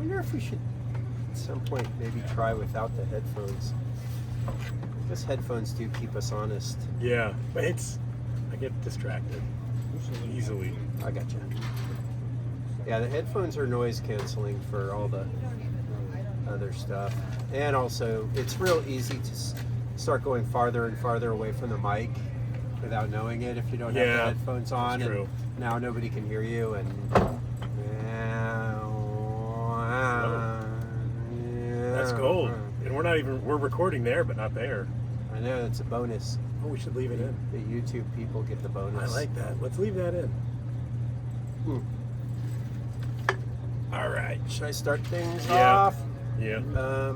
wonder if we should at some point maybe try without the headphones. Because headphones do keep us honest. Yeah, but I get distracted easily. I gotcha. Yeah, the headphones are noise canceling for all the other stuff. And also, it's real easy to start going farther and farther away from the mic without knowing it if you don't have the headphones on. That's true. And now nobody can hear you. And that's gold. And we're recording there, but not there. I know, it's a bonus. Oh, we should leave it in. The YouTube people get the bonus. I like that. Let's leave that in. All right. Should I start things Yeah. off? Yeah.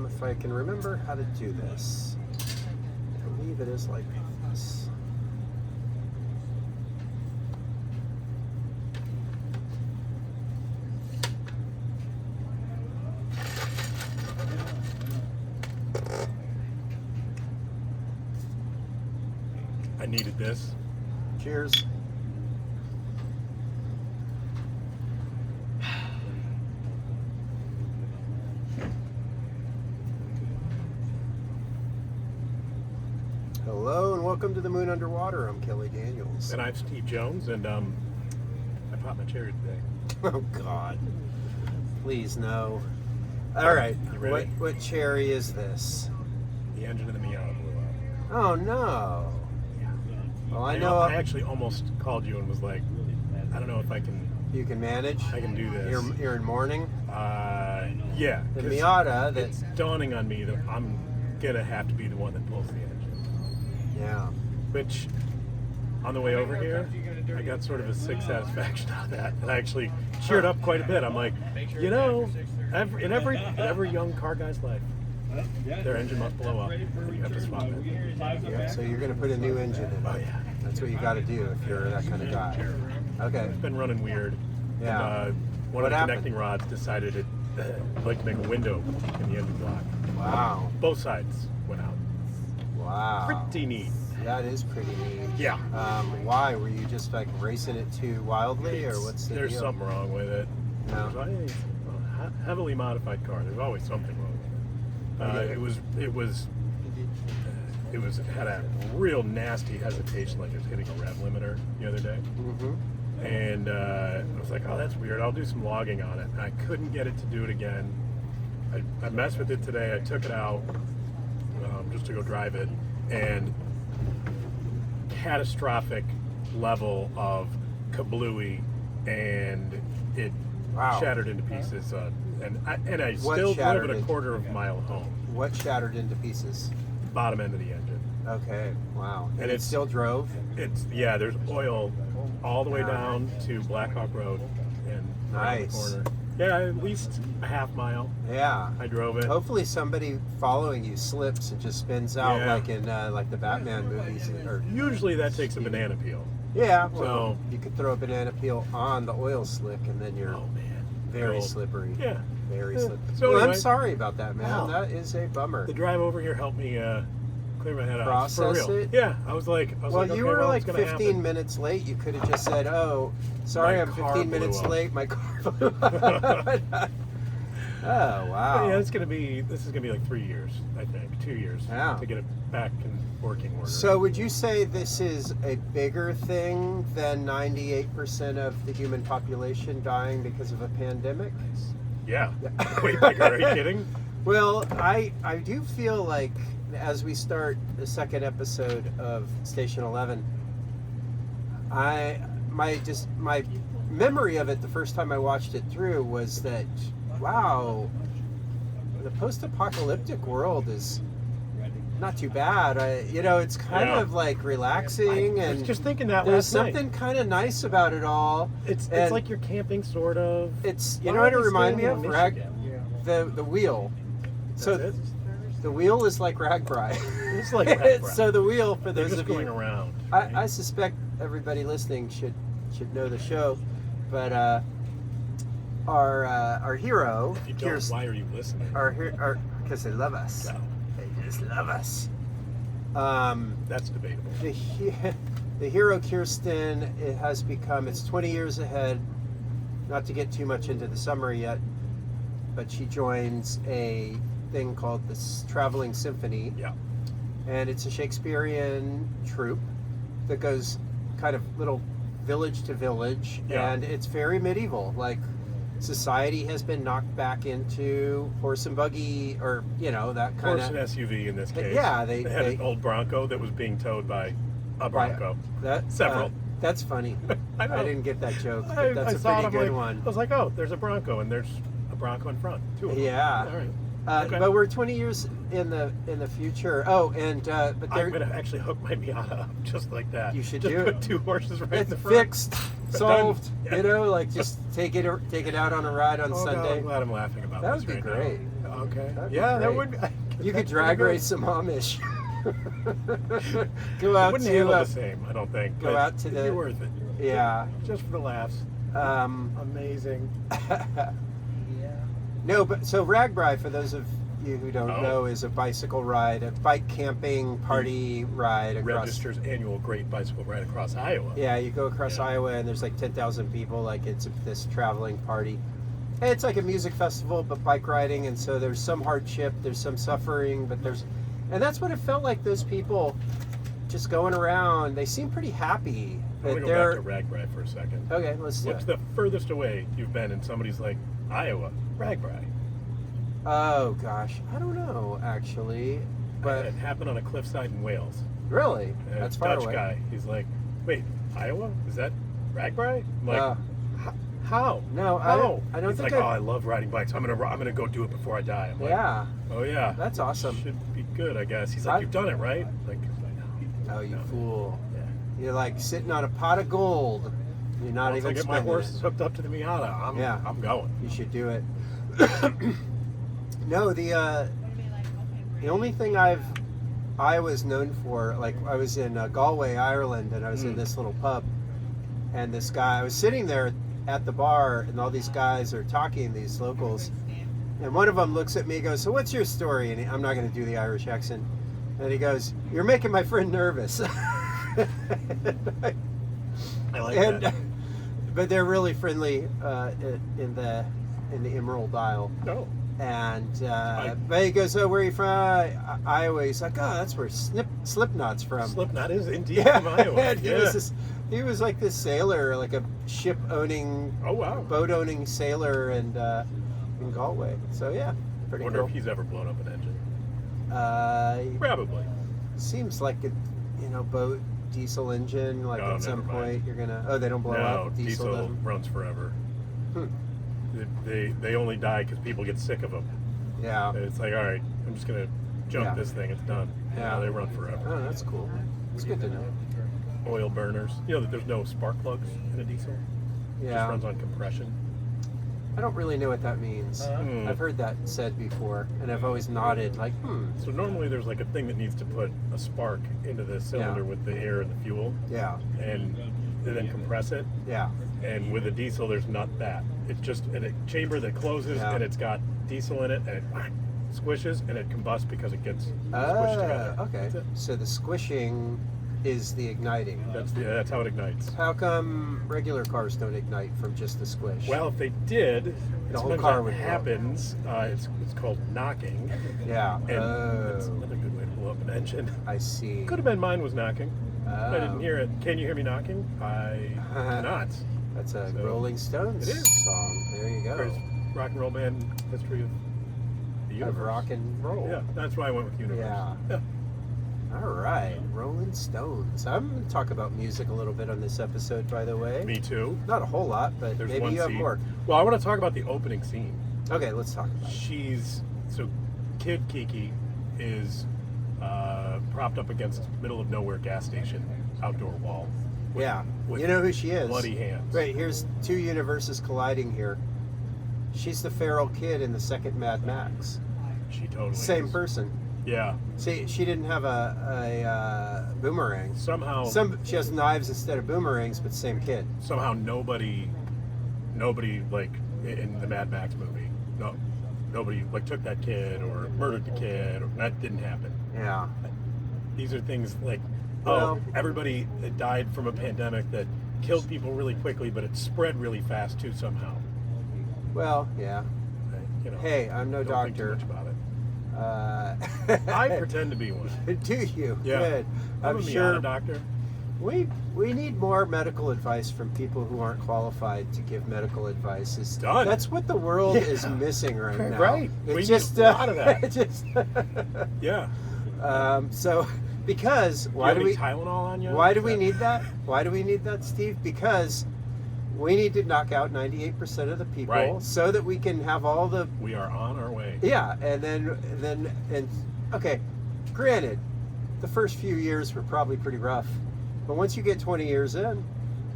If I can remember how to do this. I believe it is like this. I needed this. Cheers. Hello and welcome to the Moon Underwater. I'm Kelly Daniels. And I'm Steve Jones, and I popped my cherry today. Oh God! Please no. All right. You ready? What cherry is this? The engine of the Miata blew up. Oh no! Well, I know. I actually almost called you and was like, I don't know if I can. You can manage. I can do this. You're in mourning. Yeah. The Miata. It's dawning on me that I'm gonna have to be the one that pulls the engine. Yeah. Which, on the way over here, I got sort of a sick satisfaction out of that. And I actually cheered up quite a bit. I'm like, you know, in every young car guy's life, their engine must blow up. You have to swap it. Yeah, so you're going to put a new engine in. Oh yeah. That's what you got to do if you're that kind of guy. Okay. It's been running weird. Yeah. And, one What of the happened? connecting rods decided it'd like to make a window in the engine block. Wow. Both sides went out. Wow. Pretty neat. That is pretty neat. Yeah. Why? Were you just like racing it too wildly, or what's the There's deal? something wrong with it. No. There's a heavily modified car. There's always something wrong with it. It had a real nasty hesitation, like it was hitting a rev limiter the other day. Mm-hmm. And I was like, oh, that's weird. I'll do some logging on it. And I couldn't get it to do it again. I messed with it today. I took it out just to go drive it, and catastrophic level of kablooey, and it shattered into pieces. And I still drove it a quarter of a mile home. What shattered into pieces? Bottom end of the engine. Okay. Wow. And it still drove? There's oil all the way down to Blackhawk Road and around the corner. Yeah, at least a half mile. Yeah. I drove it. Hopefully somebody following you slips and just spins out like in like the Batman movies. Usually that takes a banana peel. Yeah. Well, you could throw a banana peel on the oil slick and then you're very slippery. Yeah. Very slippery. So well, anyway, I'm sorry about that, man. Wow. That is a bummer. The drive over here helped me clear my head out. Process for real. it? Yeah. I was like, okay, you were like it's 15 happen. minutes late. You could have just said, oh, sorry, I'm 15 minutes late. My car blew up. Oh, wow. Yeah, this is gonna be like 3 years, I think, 2 years to get it back in working order. So would you say this is a bigger thing than 98% of the human population dying because of a pandemic? Yeah. Way bigger, are you kidding? Well, I do feel like as we start the second episode of Station 11, my memory of it the first time I watched it through was that, wow, the post-apocalyptic world is not too bad. It's kind of like relaxing, I was and just thinking that there's last night. something kind of nice about it all. It's like you're camping, sort of. It's you know what it reminded me of? The wheel. So the wheel is like Ragbri. It's like Ragbri. So the wheel, for those just of you going around. I suspect everybody listening should know the show, but our hero. If you don't, why are you listening? Because they love us. No. They just love us. That's debatable. The hero Kirsten, it's 20 years ahead. Not to get too much into the summary yet. but she joins a thing called the Traveling Symphony. Yeah. And it's a Shakespearean troupe that goes kind of little village to village, and it's very medieval. Like, society has been knocked back into horse and buggy, or that kind Horse of and SUV in this case. Yeah, they had an old Bronco that was being towed by a Bronco. Several. That's funny. I didn't get that joke, but that's a pretty good one. I was like, oh, there's a Bronco, and there's a Bronco in front. Two of them. Yeah. All right. Okay. But we're 20 years in the future. Oh, and but I'm gonna actually hook my Miata up just like that. You should just do put it. 2 horses right in the front. Fixed, solved. Yeah. Like just take it out on a ride on Sunday. God, I'm glad I'm laughing about That this would be right great. now. Okay. That'd be Yeah, that great. would. You could drag race some Amish. Go out wouldn't to handle the same, I don't think. go but out to it'd the- be worth it. Yeah. Just for the laughs. Amazing. No, but so Ragbri, for those of you who don't know, is a bicycle ride, a bike camping party ride across. Register's annual Great Bicycle Ride across Iowa. Yeah, you go across Iowa, and there's like 10,000 people. Like, it's this traveling party. And it's like a music festival, but bike riding, and so there's some hardship, there's some suffering, and that's what it felt like. Those people just going around, they seem pretty happy. I want to go back to Ragbri for a second. Okay, let's do What's it. the furthest away you've been and somebody's like, Iowa, Ragbri? Oh gosh, I don't know actually, but It happened on a cliffside in Wales. really, And that's a far Dutch away. guy. He's like, wait, Iowa? Is that Ragbri? I'm like, Uh, how? No, How? I don't He's think like, oh, I love riding bikes. I'm gonna go do it before I die. I'm like, Yeah, oh yeah, that's awesome. Should be good, I guess. He's like, you've done it, right? Like, Oh, you fool! Yeah. You're like sitting on a pot of gold. You're not Once I even get my spending horses it. hooked up to the Miata, I'm going. You should do it. No, the only thing Iowa's known for, like, I was in Galway, Ireland, and I was in this little pub, and this guy, I was sitting there at the bar, and all these guys are talking, these locals, and one of them looks at me and goes, so what's your story? And I'm not going to do the Irish accent. And he goes, you're making my friend nervous. I like that. But they're really friendly in the Emerald Isle. No. And but he goes, oh, where are you from? Iowa. He's like, oh, that's where Slipknot's from. Slipknot is indeed from Iowa. And Yeah. he was like this sailor, like a Oh wow. boat-owning sailor, and in Galway. So yeah, I pretty wonder cool. if he's ever blown up an engine. Probably. Probably. Seems like a boat diesel engine. Like Oh, at some never mind. point you're gonna. Oh, they don't blow No, up. diesel doesn't. runs forever. Hmm. They only die because people get sick of them. Yeah. And it's like, all right, I'm just gonna jump Yeah. this thing. It's done. Yeah. They run forever. Oh, that's cool. It's good to know. Oil burners. You know that there's no spark plugs in a diesel. It Yeah. just runs on compression. I don't really know what that means. Hmm. I've heard that said before, and I've always nodded like, So normally there's like a thing that needs to put a spark into the cylinder Yeah. with the air and the fuel, yeah, and then compress it. yeah. And with a diesel, there's not that. It's just a chamber that closes, Yeah. and it's got diesel in it, and it squishes, and it combusts because it gets squished together. Okay. That's it. So the squishing is the igniting. That's how it ignites. How come regular cars don't ignite from just the squish? Well, if they did, The whole sometimes car that would blow. happens. It's called knocking, yeah. and that's another good way to blow up an engine. I see. Could have been mine was knocking. I didn't Oh. hear it. Can you hear me knocking? I cannot. That's a So, Rolling Stones it is. song. There you go. Greatest rock and roll band history of the universe. Of rock and roll. Yeah, that's why I went with universe. Yeah. All right, Rolling Stones. I'm going to talk about music a little bit on this episode, by the way. Me too. Not a whole lot, but There's maybe one you have scene. more. Well, I want to talk about the opening scene. Okay, let's talk about it. Kid Kiki is propped up against middle of nowhere gas station outdoor wall. Yeah, with you know who she is. bloody hands. Wait, here's two universes colliding here. She's the feral kid in the second Mad Max. She totally Same is. person. Yeah. See, she didn't have a boomerang. Somehow She has knives instead of boomerangs, but same kid. nobody like in the Mad Max movie. Nobody like took that kid or murdered the kid. That didn't happen. Yeah. These are things like, Well- everybody died from a pandemic that killed people really quickly, but it spread really fast too somehow. Well, yeah. You know, hey, I'm no Don't think too doctor. much about it. Uh, I pretend to be one. Do you? Yeah. Good. I'm I'm a sure Miata doctor. we need more medical advice from people who aren't qualified to give medical advice. Done. That's what the world Yeah. is missing right now. Right. It's We just need a lot of that. it just Yeah. so because You why have do any we Tylenol on you? why do we need that? Why do we need that, Steve? Because we need to knock out 98% of the people Right. so that we can have all the We are on our way. yeah, and then okay, granted, the first few years were probably pretty rough, but once you get 20 years in,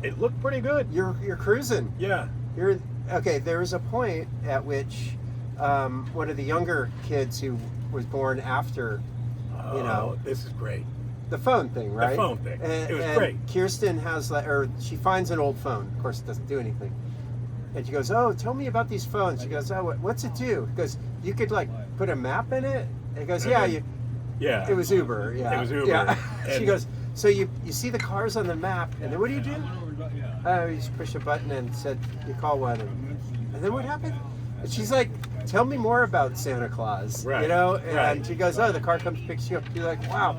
It looked pretty good. you're cruising. Yeah. You're okay. There was a point at which one of the younger kids who was born after Oh, know. this is great. the phone thing, right? phone thing. And, It was and great. Kirsten has or she finds an old phone. Of course, it doesn't do anything. And she goes, "Oh, tell me about these phones." She goes, "Oh, what's it do?" He goes, "You could like put a map in it." And he goes, "Yeah, And you." Yeah. It was Uber. Yeah, It was Uber. Yeah. she And- goes, "So you see the cars on the map, and then what do you do?" You just push a button and said you call one, and then what happened? And she's like, "Tell me more about Santa Claus." Right, You know, and right. she goes, "Oh, the car comes picks you up." You're like, "Wow."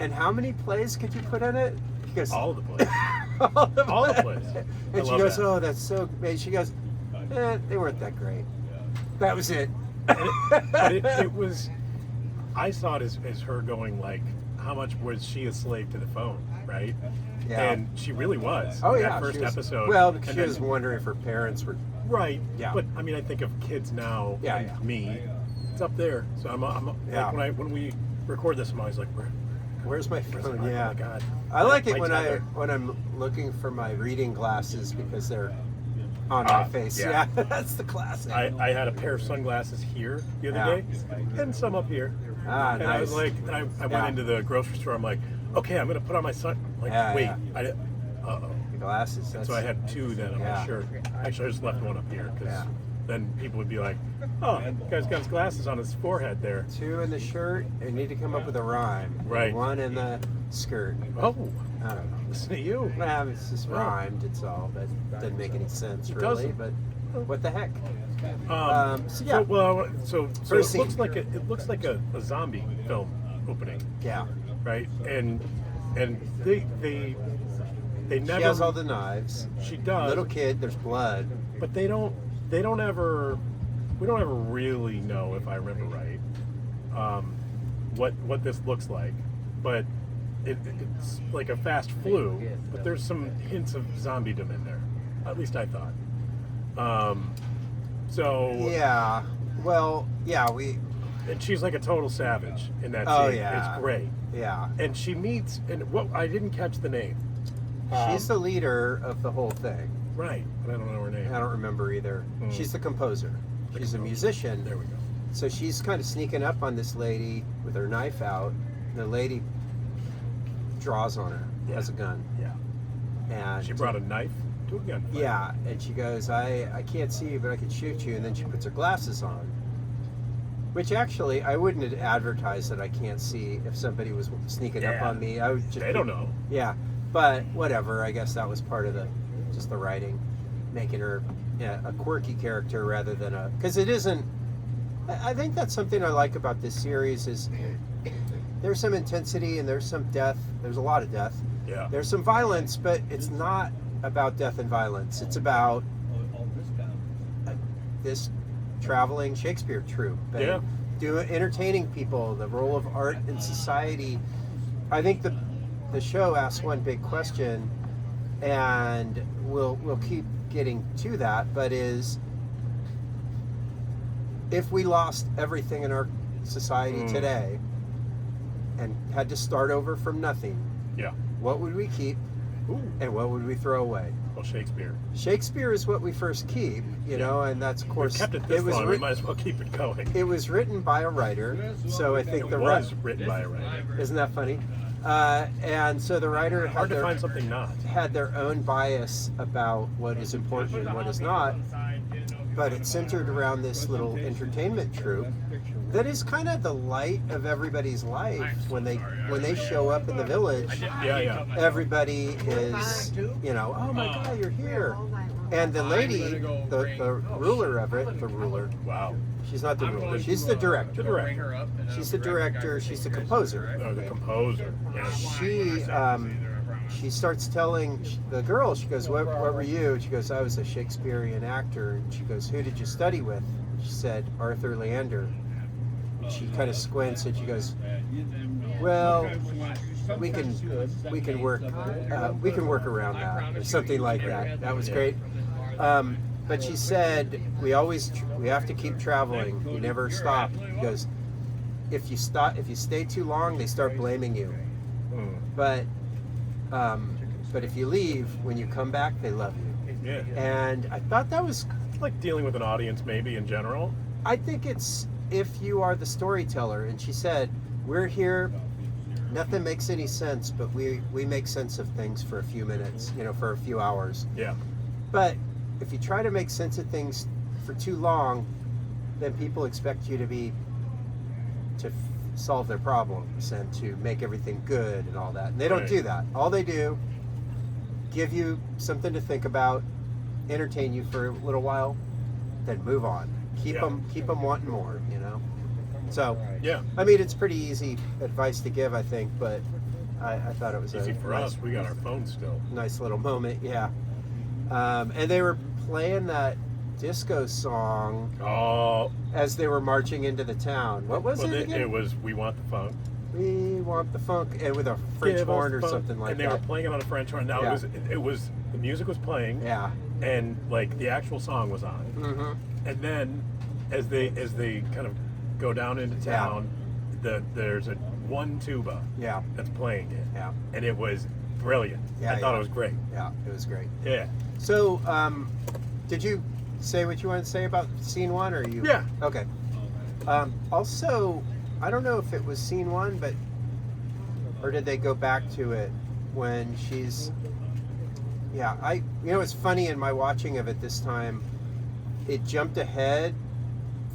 And how many plays could you put in it? He goes, All the place. all the All the plays. plays. And I she love goes, that. "Oh, that's so." And she goes, "They weren't that great." That was it. But it was, I saw it as her going like, how much was she a slave to the phone, right? Yeah. And she really was. Oh in yeah, that first she was- episode. Well, And she then- was wondering if her parents were. right. Yeah. But I mean, I think of kids now. Yeah, and yeah. me. It's up there. So I'm Yeah. like when we record this, I'm always like, Where's my where's phone? my- Yeah. Oh my God. I like it My when tether. when I'm looking for my reading glasses because they're on my face. yeah. Yeah, that's the classic. I had a pair of sunglasses here the other Yeah. day, and some up here. Ah, and I was nice. like, and I Yeah. went into the grocery store. I'm like, okay, I'm gonna put on my sun. Like, Yeah, wait, yeah. uh-oh. The glasses. And so I had two then on Yeah. my shirt. Actually, I just left one up here because Yeah. then people would be like, oh, the guy's got his glasses on his forehead there. Two in the shirt. You need to come up with a rhyme. Right. One in the skirt. Oh, I don't know. listen to you. Well, it's just Oh. rhymed. It's all, but it doesn't make any sense It really. doesn't. But what the heck? So, yeah. So First it looks scene. like it looks like a zombie film opening, Yeah. right? And they She never. has all the knives. She does. Little kid. There's blood. But they don't ever, we don't ever really know, if I remember right, what this looks like. But it's like a fast flu, but there's some hints of zombiedom in there. At least I thought. So Yeah. Well, yeah. and she's like a total savage in that Oh, scene. yeah. It's great. Yeah. And she meets, and what I didn't catch the name. She's the leader of the whole thing. Right, but I don't know her name. I don't remember either. Hmm. She's the composer. She's a musician. There we go. So she's kind of sneaking up on this lady with her knife out. The lady draws on her, has a gun. Yeah. And She brought a knife to a gunfight. yeah, and she goes, I can't see you, but I can shoot you. And then she puts her glasses on. Which actually, I wouldn't have advertised that I can't see if somebody was sneaking up Yeah. on me. I would just They don't know. Yeah, but whatever. I guess that was part of just the writing, making her a quirky character rather than because it isn't. I think that's something I like about this series is there's some intensity and there's some death. There's a lot of death. Yeah. There's some violence, but it's not about death and violence. It's about this traveling Shakespeare troupe. And Yeah. entertaining people, the role of art in society. I think the show asks one big question, and we'll keep getting to that, but is if we lost everything in our society today and had to start over from nothing, Yeah. what would we keep Ooh. and what would we throw away? Well, Shakespeare. Shakespeare is what we first keep, and that's of course We've kept it this was long. We writ- might as well keep it going. it was written by a writer, so I think It the was written by a writer. isn't that funny? And so the writer Hard to find something not. had their own bias about what is important and what is not, but it's centered around this little entertainment troupe that is kind of the light of everybody's life when they show up in the village. Yeah, yeah. Everybody is, oh my God, you're here. And the lady, the ruler of it, Wow. She's not the ruler. She's the director. The director. She's the director. She's the composer. Oh, the composer. Yeah. She starts telling the girl. She goes, "What were you?" She goes, "I was a Shakespearean actor." And she goes, "Who did you study with?" She said, "Arthur Leander." And she kind of squints and she goes, "Well, we can work around that," or something like that. That was great. But she said, we have to keep traveling. You never stop. She goes, if you stay too long, they start blaming you. But if you leave, when you come back, they love you. Yeah. And I thought that was like dealing with an audience, maybe in general. I think it's if you are the storyteller. And she said, we're here. Nothing makes any sense, but we make sense of things for a few minutes, for a few hours. Yeah. But if you try to make sense of things for too long, then people expect you to solve their problems and to make everything good and all that. And they don't do that. All they do, give you something to think about, entertain you for a little while, then move on. Keep them wanting more, So, yeah. I mean, it's pretty easy advice to give, I think, but I thought it was easy for us. We got our phones still. Nice little moment, yeah. And they were playing that disco song as they were marching into the town. What was it again? It was "We Want the Funk." We want the funk, and with a French horn or something like that. And they were playing it on a French horn. Now it was the music was playing. Yeah. And like the actual song was on. Mm-hmm. And then as they kind of go down into town, there's one tuba. Yeah. That's playing it. Yeah. And it was brilliant. I thought it was great. Yeah, it was great. Yeah. So, did you say what you wanted to say about scene one, or you? Yeah. Okay. Also, I don't know if it was scene one, or did they go back to it when she's? Yeah, it's funny in my watching of it this time, it jumped ahead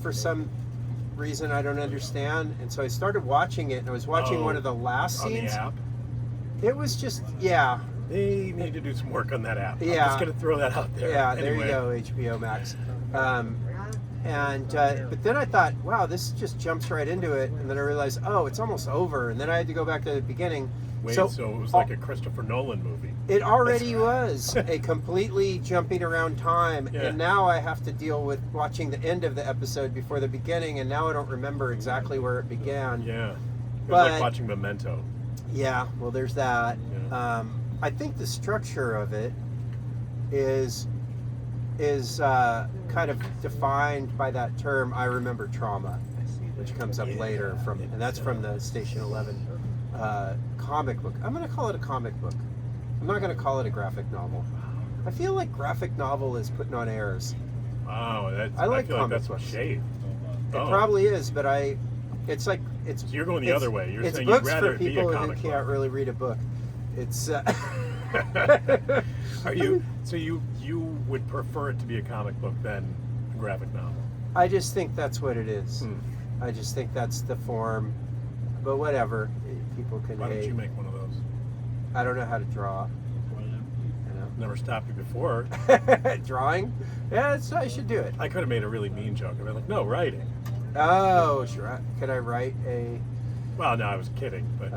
for some reason I don't understand, and so I started watching it, and I was watching one of the last scenes. On the app. It was just They need to do some work on that app. Yeah. I'm just going to throw that out there. Yeah, anyway. there you go, HBO Max. But then I thought, wow, this just jumps right into it, and then I realized, oh, it's almost over, and then I had to go back to the beginning. Wait, so it was like a Christopher Nolan movie. It already was a completely jumping around time, and now I have to deal with watching the end of the episode before the beginning, and now I don't remember exactly where it began. Yeah, it was like watching Memento. Yeah, well, there's that. Yeah. I think the structure of it is kind of defined by that term, I remember trauma, which comes up later and that's from the Station 11 comic book. I'm going to call it a comic book. I'm not going to call it a graphic novel. I feel like graphic novel is putting on airs. Wow, I like feel comic like that's books. a shade. It probably is, but it's So you're going the other way. You're saying books you'd rather for be a people who comic can't book. really read a book. It's Are you? So you would prefer it to be a comic book than a graphic novel? I just think that's what it is. I just think that's the form. But whatever, people can Why hate. don't you make one of those? I don't know how to draw. Never stopped you before. Drawing? Yeah, I should do it. I could have made a really mean joke. I'd be like, no, writing. Oh, sure. Could I write a... Well, no, I was kidding, but...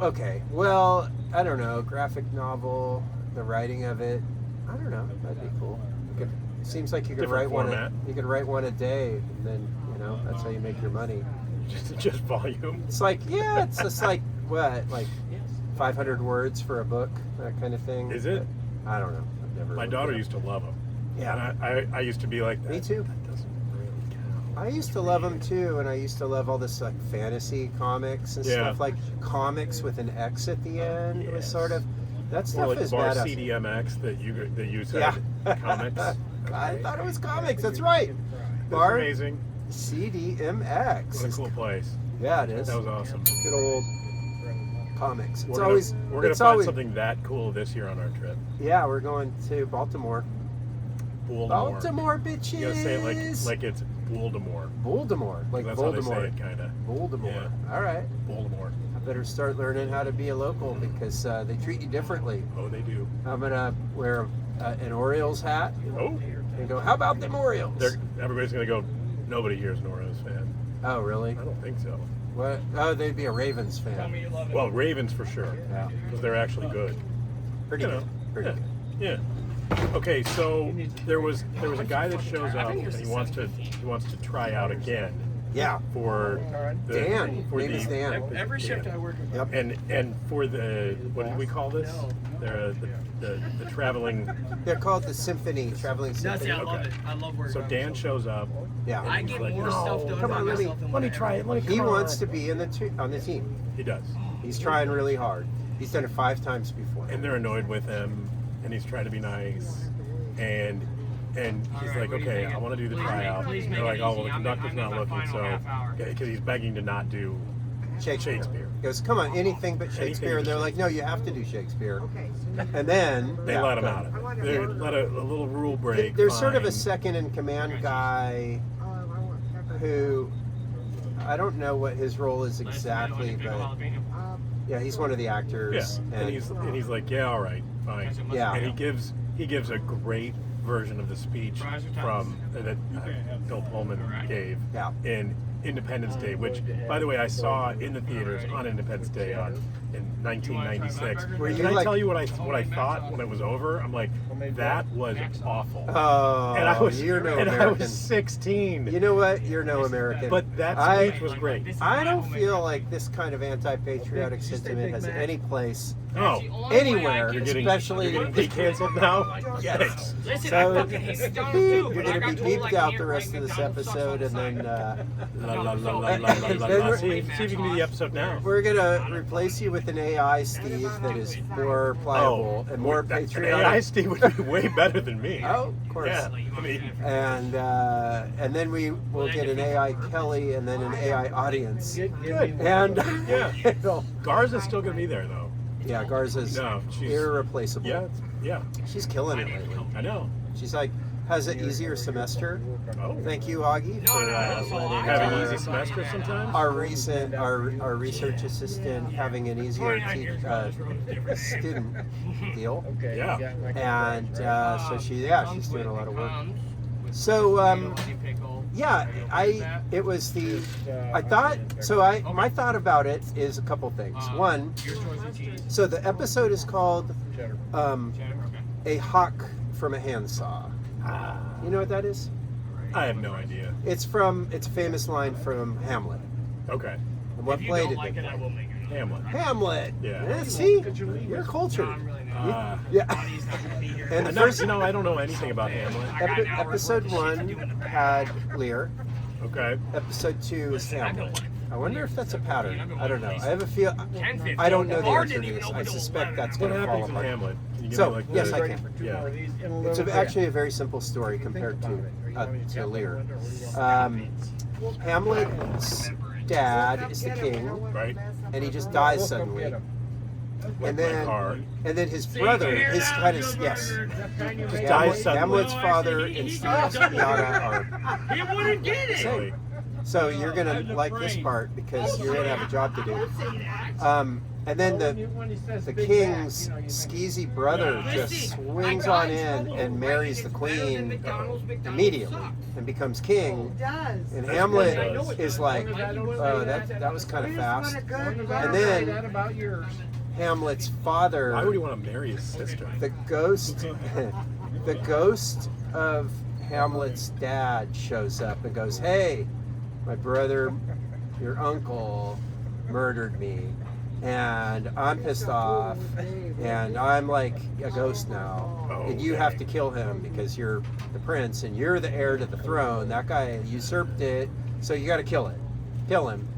Okay. Well, I don't know. Graphic novel, the writing of it. I don't know. That'd be cool. It seems like you could Different write one. format. You could write one a day, and then that's how you make your money. Just volume. It's like it's just like what, like 500 words for a book, that kind of thing. Is it? I don't know. I've never. My daughter used to love them. Yeah. And I used to be like that. Me too. That doesn't really count. I used to love them too, and I used to love all this like fantasy comics and stuff, like comics with an X at the end. It was sort of that stuff or like is bar badass. CDMX that you said comics. I thought it was comics. That's right. Bar amazing. CDMX. What a cool place. Yeah, it is. That was awesome. Good old comics. We're gonna find something that cool this year on our trip. Yeah, we're going to Baltimore. Baltimore, bitches. You gotta say it like it's Voldemort. Voldemort, like that's Voldemort. How they say it, kind of. Voldemort. Yeah. All right. Voldemort. I better start learning how to be a local because they treat you differently. Oh, they do. I'm gonna wear an Orioles hat. Oh. And go, how about them Orioles? Everybody's gonna go, Nobody here is an Orioles fan. Oh, really? I don't think so. What? Oh, they'd be a Ravens fan. Well, Ravens for sure. Yeah. Because they're actually good. Pretty You good. know, Pretty good. Yeah. Okay, so there was a guy that shows up and he wants to try out again Yeah. for the Dan. for Name is Dan. Every shift I work with. Yep. and for the what did we call this? The traveling. They're called the Symphony, Traveling That's Symphony. I love Okay. it. I love working. So Dan shows up. Yeah. I and get he's like, more "No, stuff done come by on, let me- myself than Let me whatever. try it. Let me. He come wants on." to be on the team. He does. He's trying really hard. He's done it 5 times before. And they're annoyed with him, and he's trying to be nice, and he's like, okay, I want to do the tryout. And they're like, oh, well, the conductor's not looking, so because he's begging to not do Shakespeare. He goes, come on, anything but Anything Shakespeare. And but they're like, no, you have to do Shakespeare. And then They let him out of it. They let a little rule break. There's sort of a fine. second in command guy who I don't know what his role is exactly, but yeah, he's one of the Yeah, actors. and he's like, yeah, all right, fine. Yeah. And he gives a great version of the speech from that Bill Pullman gave Yeah. in Independence Day, which, by the way, I saw in the theaters on Independence Day in 1996. Were you Can I like- tell you what I thought when it was over? I'm like, that was awful. Oh, and I was you're no and I American. was 16. You know what? You're no American. But that I- speech was great. I don't feel like this kind of anti-patriotic sentiment has any place Oh, anywhere, you're getting especially canceled now. Yes. Listen, So, I fucking hate McDonald's beep, too. you're but I going to got be told I beeped out can't the rest rank of this McDonald's sauce episode, on and then La, la, la, la, la, And la, then la, we're- see if you can do the episode now. we're going to replace you with an AI Steve that is more pliable and more that- patriotic. AI Steve would be way better than me. Oh, of course. Yeah, I mean, And then we will get an AI Kelly and then an AI audience. good. And Yeah. it'll- Garza's still gonna be there though. yeah, Garza's No, she's irreplaceable. Yeah, She's killing it lately. I know. She's like has an easier semester. Oh, Thank you, Augie, for letting having an easy semester sometimes. our research assistant having an easier student deal. Yeah. And so she's doing a lot of work. So my thought about it is a couple things. One, so the episode is called A Hawk from a Handsaw. You know what that is? I have no idea. It's a famous line from Hamlet. Okay, And what play did they play? Hamlet. Hamlet. Yeah. See, you're cultured. Yeah. And the first I don't know anything about Hamlet. episode 1 had Lear. Okay. Episode 2 is Hamlet. I wonder if that's a pattern. I don't know. I have a feel. I don't know the answer to this. I suspect that's What going to fall happens in apart. Hamlet? Can you give So, me, like, yes, the- I can. Yeah. It's actually a very simple story compared to Lear. Hamlet's dad is the king, Right. and he just dies suddenly. And then, car. and then his brother, his kind of just dies suddenly. Hamlet's father and Steve's Miata are He wouldn't get it. same. So you're gonna like this part because you're gonna have a job to do. And then the king's skeezy brother just swings on in and marries the queen immediately and becomes king. And Hamlet is like, oh, that was kind of fast. And then Hamlet's father, Why would he want to marry his sister? the ghost of Hamlet's dad shows up and goes, hey, my brother, your uncle murdered me and I'm pissed off and I'm like a ghost now and you have to kill him because you're the prince and you're the heir to the throne. That guy usurped it, so you got to kill him.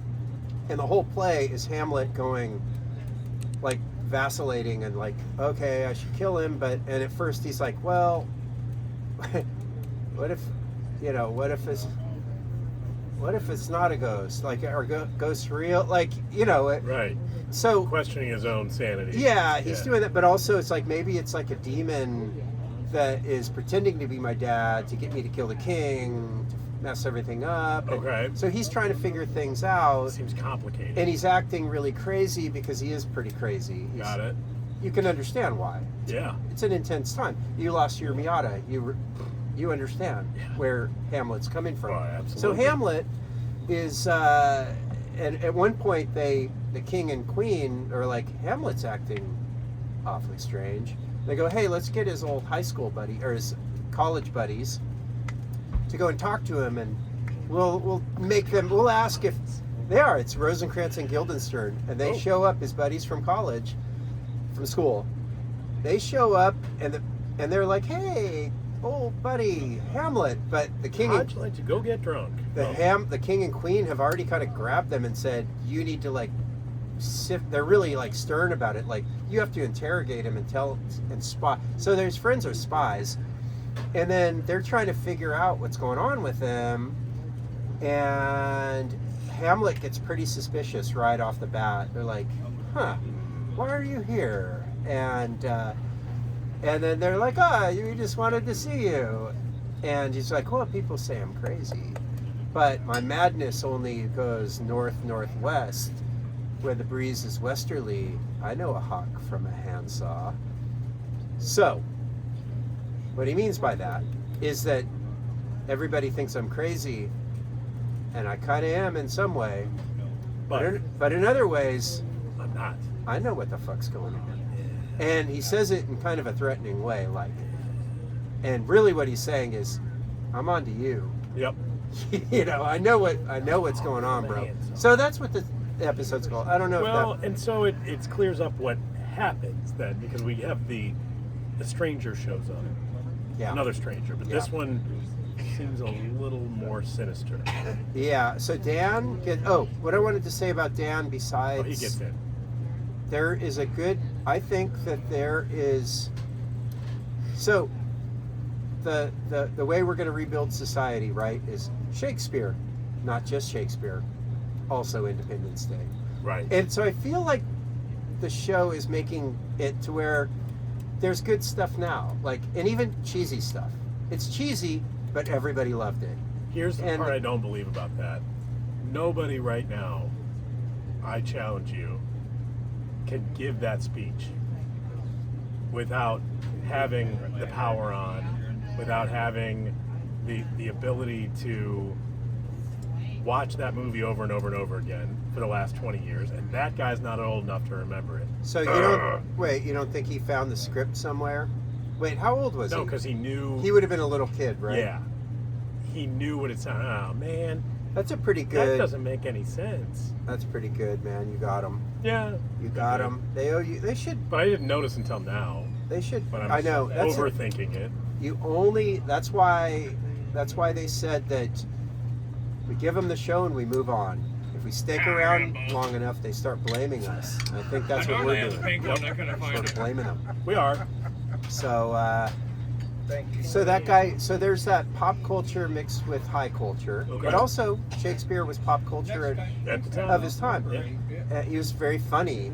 And the whole play is Hamlet going like vacillating and like, okay, I should kill him, and at first he's like, well, what if it's not a ghost? Like, are ghosts real? Like, Right. So Questioning his own sanity. yeah, he's doing that, but also it's like maybe it's like a demon that is pretending to be my dad to get me to kill the king, to mess everything up. And Okay. so he's trying to figure things out, Seems complicated. and he's acting really crazy because he is pretty crazy. Got it. You can understand why. Yeah. It's an intense time. You lost your Miata. you understand where Hamlet's coming from. Oh, So absolutely. Hamlet is, and at one point the king and queen are like, Hamlet's acting awfully strange. They go, hey, let's get his old high school buddy or his college buddies to go and talk to him, and we'll ask if they are. It's Rosencrantz and Guildenstern, and they show up, his buddies from college, from school. They show up, and they're like, hey, old buddy Hamlet, but the king How'd you like to go get drunk? the king and queen have already kind of grabbed them and said, you need to like sift. They're really like stern about it, like you have to interrogate him and tell and spy. So their friends are spies, and then they're trying to figure out what's going on with them, and Hamlet gets pretty suspicious right off the bat. They're like, huh, why are you here? And then they're like, we just wanted to see you. And he's like, well, people say I'm crazy, but my madness only goes north-northwest, where the breeze is westerly. I know a hawk from a handsaw. So, what he means by that is that everybody thinks I'm crazy, and I kind of am in some way, but in other ways, I'm not. I know what the fuck's going on. And he says it in kind of a threatening way, like, and really what he's saying is, I'm on to you. Yep. You know, I know what's going on, bro. So that's what the episode's called. I don't know Well, if that... and so it clears up what happens then, because we have the stranger shows up. Yeah. Another stranger, but Yeah. this one seems a little more sinister. Yeah, so Dan what I wanted to say about Dan besides... Oh, he gets in. There is a good... I think that there is... So, the way we're going to rebuild society, right, is Shakespeare. Not just Shakespeare. Also Independence Day. Right. And so I feel like the show is making it to where there's good stuff now. Like, and even cheesy stuff. It's cheesy, but everybody loved it. Here's the and part I don't believe about that. Nobody right now, I challenge you, can give that speech without having the power on, without having the ability to watch that movie over and over and over again for the last 20 years, and that guy's not old enough to remember it. So you don't think he found the script somewhere? Wait, how old was he? No, because he knew... He would have been a little kid, right? Yeah. He knew what it sounded... Oh, man. That's a pretty good... That doesn't make any sense. That's pretty good, man. You got him. Yeah. You got him. They owe you... They should... But I didn't notice until now. They should... But I'm I know. That's overthinking it. You only... That's why they said that we give them the show and we move on. If we stick around long enough, they start blaming us. And I think that's what we're doing. Sort of blaming them. We are. So, so that guy, so there's that pop culture mixed with high culture, Okay. but also Shakespeare was pop culture At the time. of his time. Yeah. He was very funny.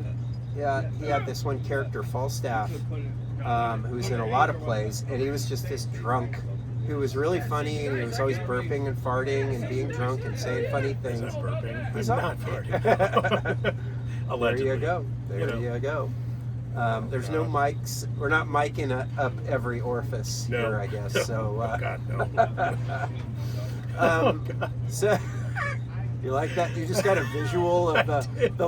Yeah, he had this one character, Falstaff, who's in a lot of plays, and he was just this drunk who was really funny, and he was always burping and farting and being drunk and saying funny Is things. that burping? He's I'm not. not farting. There Allegedly. you go. There you go. There's no mics. We're not micing up every orifice here, I guess. So, Oh, God, no. Oh, God. so you like that? You just got a visual of the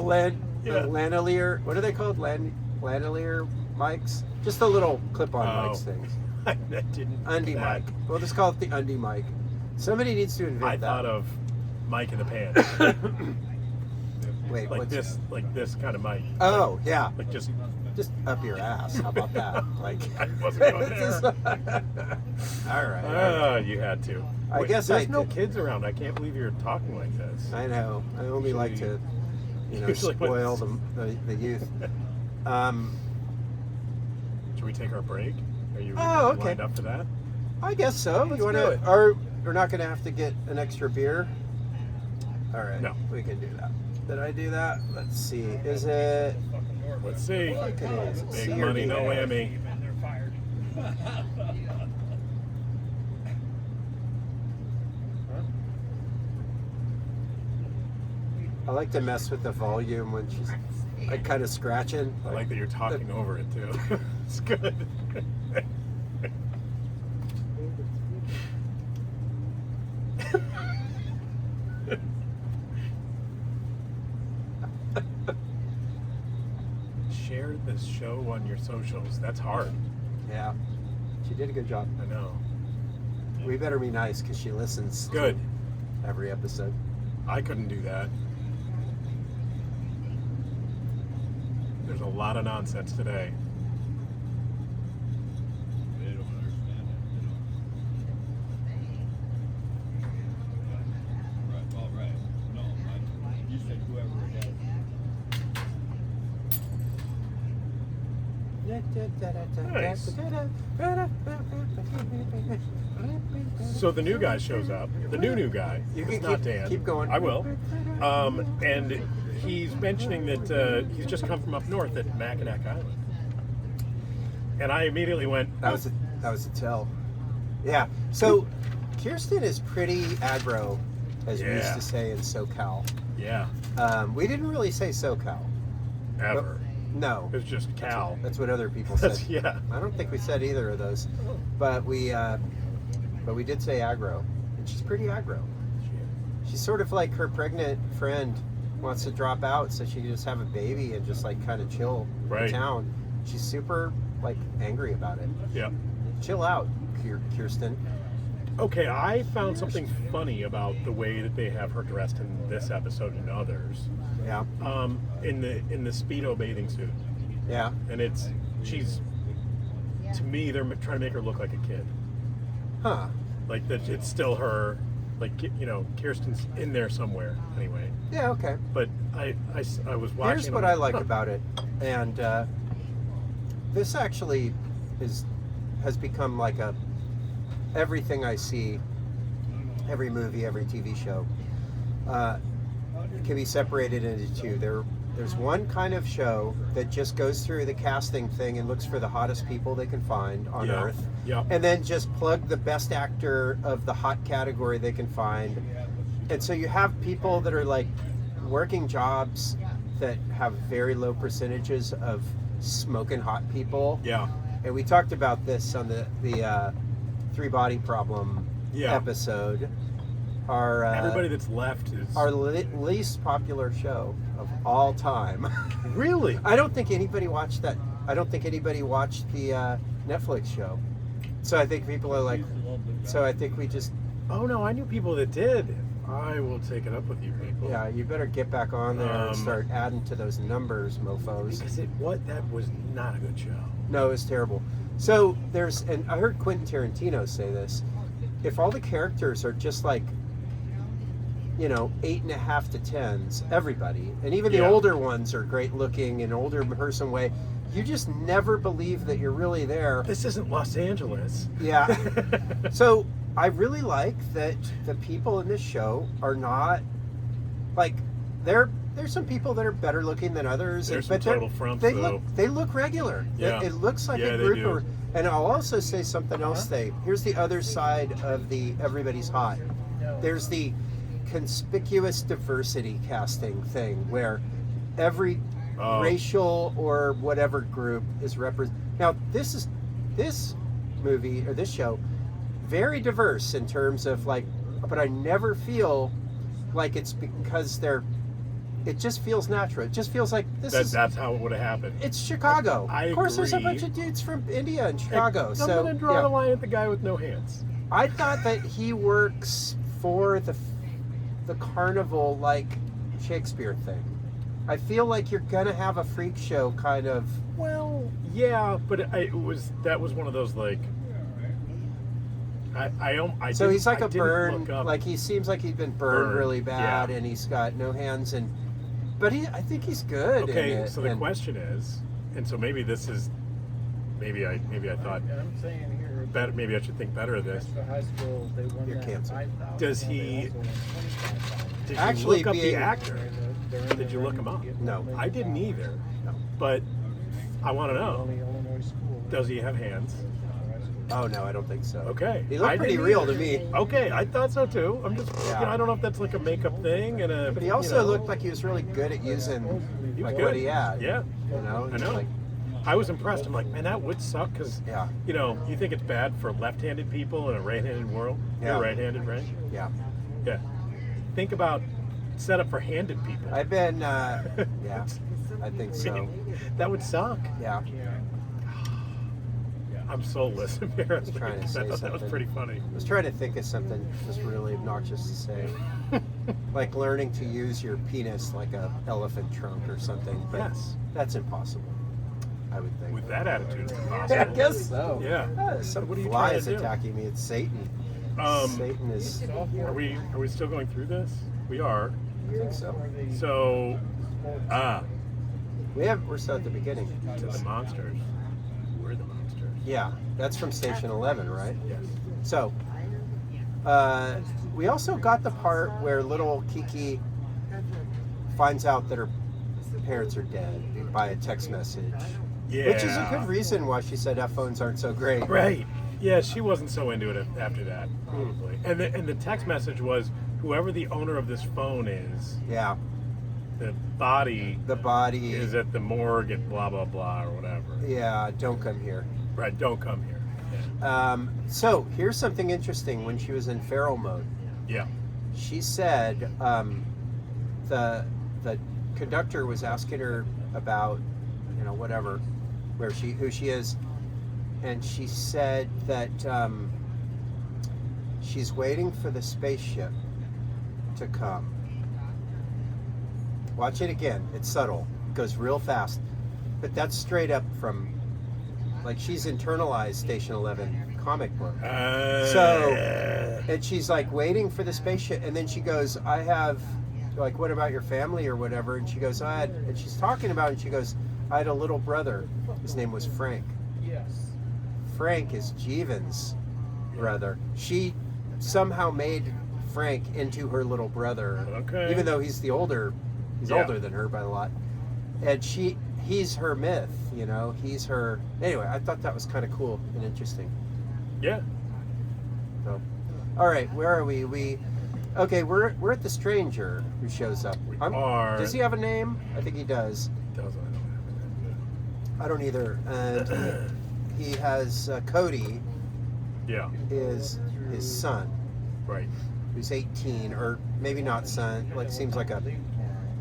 Lanolier. What are they called? Lanolier mics? Just the little clip-on mics things. I didn't. Undie mic. We'll just call it the undie mic. Somebody needs to invent I that. thought of Mike in the Pants. Wait, like what's this kind of mic. Oh, yeah. Like just up your ass. How about that? Like, I wasn't going there. All right. You had to. I guess there's I no did. kids around. I can't believe you're talking like this. I know. I only like to, Usually when spoil it's- the youth. Should we take our break? Are you okay. lined up for that? I guess so. Let's You want do to? it. Or we're not going to have to get an extra beer. All right. No. We can do that. Did I do that? Let's see. Is it? Let's see. I think it is. Big C or money, D? no whammy. I like to mess with the volume when she's like kind of scratching. I like that you're talking over it too. It's good. Share this show on your socials. That's hard. Yeah. She did a good job. I know. We better be nice because she listens Good. to every episode. I couldn't do that. There's a lot of nonsense today. They don't understand it, Right, all right. No, you said whoever it is. So the new guy shows up. The new guy. You It's can not Dan. keep going. I will. And he's mentioning that he's just come from up north at Mackinac Island. And I immediately went, That was a tell. Yeah. So Kirsten is pretty aggro, as we used Yeah. to say in SoCal. yeah, We didn't really say SoCal. ever. No. It was just Cal. That's what other people said. Yeah. I don't think we said either of those, but we did say aggro, and she's pretty aggro. She's sort of like her pregnant friend wants to drop out so she can just have a baby and just like kind of chill Right. in town. She's super like angry about it. Yep. Chill out, Kirsten. Okay, I found something funny about the way that they have her dressed in this episode and others. Yeah. In the Speedo bathing suit. Yeah. And she's, to me, they're trying to make her look like a kid. Huh. Like that it's still her, like, you know, Kirsten's in there somewhere anyway. Yeah, okay. But I was watching. Here's what I like about it. And this actually has become like everything I see, every movie, every TV show, can be separated into two. There's one kind of show that just goes through the casting thing and looks for the hottest people they can find on Yeah. Earth. Yeah. And then just plug the best actor of the hot category they can find. And so you have people that are like working jobs that have very low percentages of smoking hot people. Yeah. And we talked about this on the Three Body Problem Yeah. episode. Our Everybody that's left is our least popular show of all time. really. I don't think anybody watched that. I don't think anybody watched the Netflix show. So I think people are like. So I think we just. Oh no, I knew people that did. I will take it up with you people. Yeah, you better get back on there and start adding to those numbers, mofo's. Because that was not a good show. No, it was terrible. So and I heard Quentin Tarantino say this. If all the characters are just like, 8.5 to 10s, everybody, and even the Yeah. older ones are great looking in older person way, you just never believe that you're really there. This isn't Los Angeles. Yeah. So I really like that the people in this show are not like there's some people that are better looking than others. There's but some total frumps, they though. look regular. Yeah. It looks like Yeah, a they group do. of, and I'll also say something else. Here's the other side of the everybody's hot. There's the conspicuous diversity casting thing where every racial or whatever group is represented. Now this movie or this show very diverse in terms of like, but I never feel like it's because it just feels natural. It just feels like That's how it would have happened. it's Chicago. I of course, there's a agree. bunch of dudes from India and Chicago. I'm So gonna draw yeah. the line at the guy with no hands. I thought that he works for the carnival like Shakespeare thing. I feel like you're gonna have a freak show kind of. Well, yeah, but that was one of those like. I So he's like I a didn't burn, look up- like he seems like he's been burned really bad, yeah. and he's got no hands, but I think he's good. Okay, in it, so the and- question is, and so maybe this is, maybe I thought I'm saying here. better. Maybe I should think better of this. For high school, they won You're that canceled. 5,000. Does They he- also won 25,000. Did Actually, you look up the being- actor? They're in Did the you look ring him up? to get No. $1 I didn't million. either, No. but I want to know. Only Illinois school. Does he have hands? Oh no, I don't think so. Okay. He looked I pretty didn't real either. to me. Okay, I thought so too. I'm just, Yeah. I don't know if that's like a makeup thing and a. But he also looked like he was really good at using He was like good. what he had. Yeah. I know. Like, I was impressed. I'm like, man, that would suck because, Yeah. you think it's bad for left-handed people in a right-handed world? Yeah. You're right-handed, right? yeah. Yeah. think about setup for handed people. I've been, yeah, I think so. That would suck. Yeah. I'm soulless, apparently. trying to say That was something. pretty funny. I was trying to think of something just really obnoxious to say. Like learning to use your penis like a elephant trunk or something. But Yes. that's impossible, I would think. With that attitude, it's I impossible. guess so. Yeah. Some What are you fly trying is to do? attacking me. It's Satan. Satan is. Are we still going through this? We are. I think so. So, We're still at the beginning. to the monsters. We're the monsters. Yeah, that's from Station 11, right? Yes. So, we also got the part where little Kiki finds out that her parents are dead by a text message. Yeah. Which is a good reason why she said F-phones aren't so great. Right. Yeah, she wasn't so into it after that, probably. And the text message was, whoever the owner of this phone is, Yeah, the body the body. is at the morgue at blah, blah, blah, or whatever. Yeah, don't come here. Right, don't come here. Yeah. So, here's something interesting. When she was in feral mode, Yeah. she said the conductor was asking her about, whatever, who she is, and she said that she's waiting for the spaceship to come. Watch it again. It's subtle. It goes real fast. But that's straight up from, like, she's internalized Station 11 comic book. And she's like waiting for the spaceship, and then she goes, I have, like, what about your family or whatever? And she goes, and she's talking about it, and she goes, I had a little brother. His name was Frank. Yes. Frank is Jeevan's brother. She somehow made Frank into her little brother. Okay. Even though he's older than her by a lot. And he's her myth, he's her. Anyway, I thought that was kind of cool and interesting. Yeah. So, all right, where are we? We're at the stranger who shows up. We are. Does he have a name? I think he does. Doesn't. I don't either. And he has Cody Yeah. is his son, Right. who's 18, or maybe not son. Like seems like a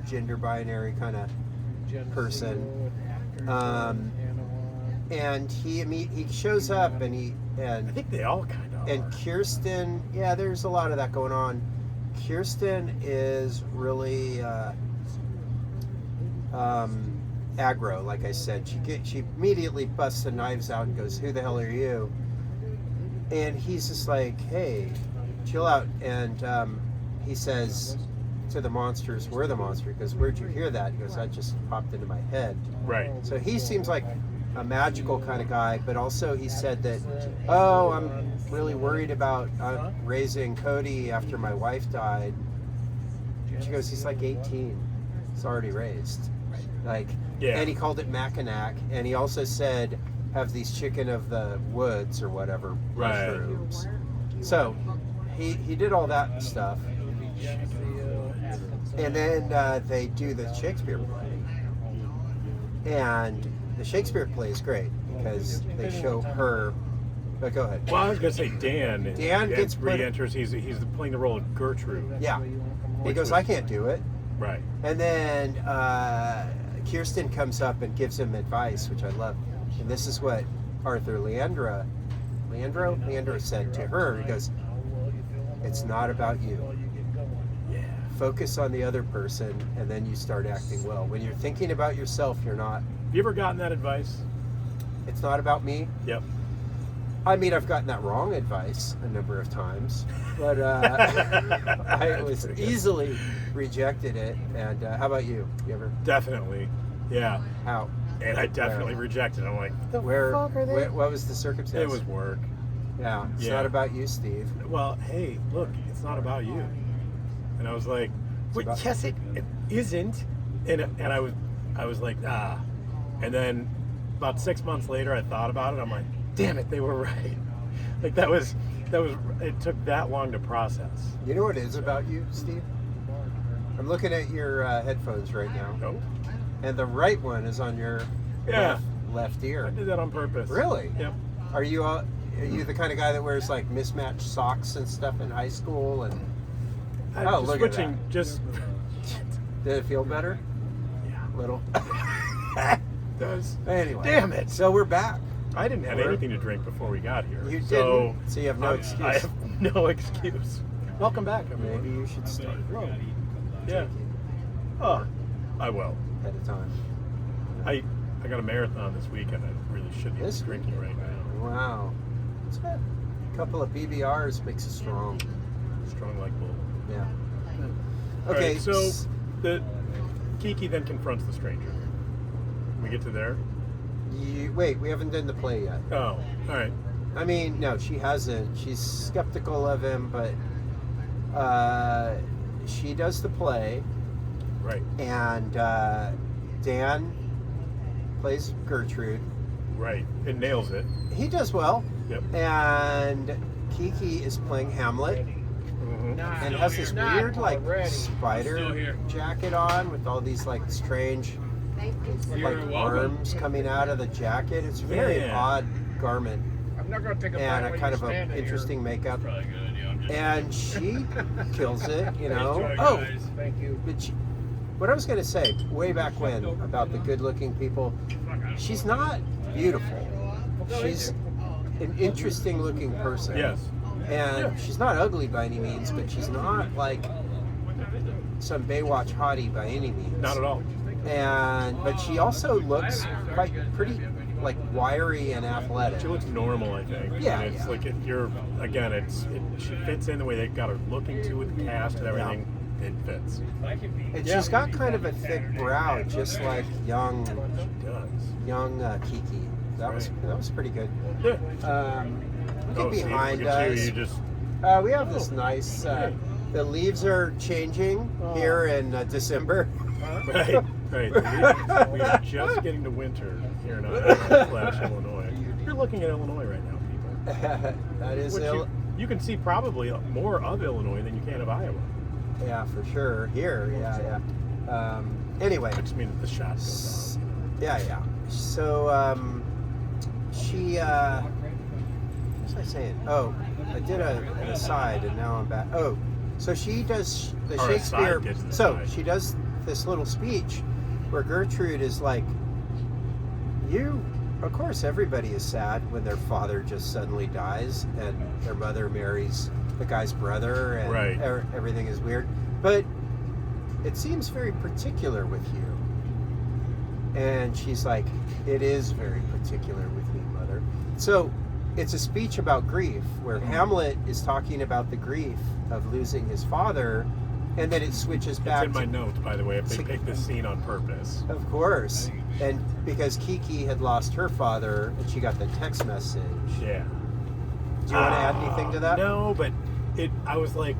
gender binary kind of person. And he shows up and I think they all kind of and are. Kirsten, yeah, there's a lot of that going on. Kirsten is really aggro, like I said. She immediately busts the knives out and goes, "Who the hell are you?" And he's just like, "Hey, chill out." And he says to the monsters, "We're the monster." He goes, "Where'd you hear that?" He goes, "That just popped into my head." Right. So he seems like a magical kind of guy, but also he said that, "Oh, I'm really worried about raising Cody after my wife died." She goes, "He's like 18. He's already raised." Like, Yeah. and he called it Mackinac, and he also said, "Have these chicken of the woods or whatever Right. mushrooms." So he did all that stuff, and then they do the Shakespeare play, and the Shakespeare play is great because they show her. But go ahead. Well, I was gonna say Dan. Dan gets put- re-enters. He's playing the role of Gertrude. Yeah, he Which goes, was- "I can't do it." Right. And then Kirsten comes up and gives him advice, which I love. And this is what Arthur Leandro said to her. He goes, "It's not about you. Yeah. Focus on the other person, and then you start acting well. When you're thinking about yourself, you're not. Have you ever gotten that advice? It's not about me." Yep. I mean, I've gotten that wrong advice a number of times, but I was Pretty good. easily rejected it. And how about you? You ever? Definitely. Yeah. How? And I definitely rejected. I'm like, what the Where? fuck are they? What was the circumstance? It was work. Yeah, it's Yeah. not about you, Steve. Well, hey, look, it's not about you. And I was like, wait, about- yes, it isn't. And I was like, ah. And then about 6 months later, I thought about it. I'm like, damn it, they were right. Like that was. It took that long to process. You know what it is about you, Steve? I'm looking at your headphones right now, No, and the right one is on your Yeah. left I ear. did that on purpose. Really? Yep. Are you the kind of guy that wears like mismatched socks and stuff in high school? And Oh, look at switching. Just Did it feel better? yeah, Little. does. Anyway. Damn it! So we're back. I didn't have We're- anything to drink before we got here. You so didn't. So you have no excuse. I have no excuse. Welcome back, everyone. Maybe you should start Yeah. Oh, I will. at a time. I got a marathon this weekend. I really should be This drinking right now. Wow. It's good. A couple of PBRs makes it strong. Strong like bull. Yeah. All Okay. right, so the Kiki then confronts the stranger. We get to there. Wait, we haven't done the play yet. Oh, all right. I mean, no, she hasn't. She's skeptical of him, but she does the play, Right. and Dan plays Gertrude. Right. It nails it. He does well, Yep. and Kiki is playing Hamlet, Mm-hmm. and has this weird, like, already. spider jacket on with all these, like, strange, like, worms coming out of the jacket. It's a very Yeah. odd garment, I'm not going to take a and bite a when kind you're of a standing interesting makeup. Probably good idea. I'm just And she kills it, you know. Enjoy, Oh, guys. here. Thank you. but what I was going to say way back when about the good-looking people, she's not beautiful. She's an interesting-looking person. Yes. And she's not ugly by any means, but she's not like some Baywatch hottie by any means. Not at all. But she also looks quite pretty, like wiry and athletic. She looks normal, I think. Yeah, And it's yeah. like she fits in the way they've got her looking to with the cast and everything. It fits. And she's got kind of a thick brow, just like young She does. Kiki. That was pretty good. Yeah. Look Oh, see, behind look at us. you just We have this nice. The leaves are changing here in December. right. Right. We are just getting to winter here in Iowa/Illinois. You're looking at Illinois right now, people. That is Which you can see probably more of Illinois than you can of Iowa. yeah, for sure. Here, yeah. Anyway, I just mean that the shot goes on. yeah. So she. What was I saying? Oh, I did an aside, and now I'm back. Oh, so she does the Or Shakespeare. aside gets an So aside. she does this little speech where Gertrude is like, "You, of course, everybody is sad when their father just suddenly dies and their mother marries the guy's brother, and Right. everything is weird. But it seems very particular with you." And she's like, "It is very particular with me, mother." So it's a speech about grief where Hamlet is talking about the grief of losing his father, and then it switches back It's in my to, notes, by the way, if they picked this scene on purpose. of course, and because Kiki had lost her father and she got the text message. Yeah. Do you want to add anything to that? No, but I was like,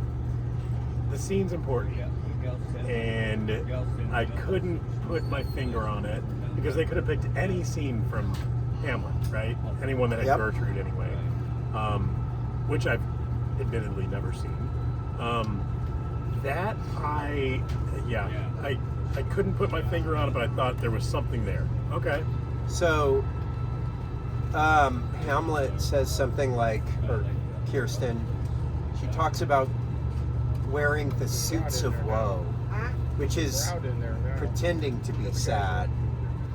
the scene's important. And I couldn't put my finger on it because they could have picked any scene from Hamlet, right? Anyone that had Yep. Gertrude anyway, which I've admittedly never seen. I couldn't put my finger on it, but I thought there was something there. Okay. So, Hamlet says something like, or Kirsten, she talks about wearing the suits of woe, which is Crowd in there now. pretending to be sad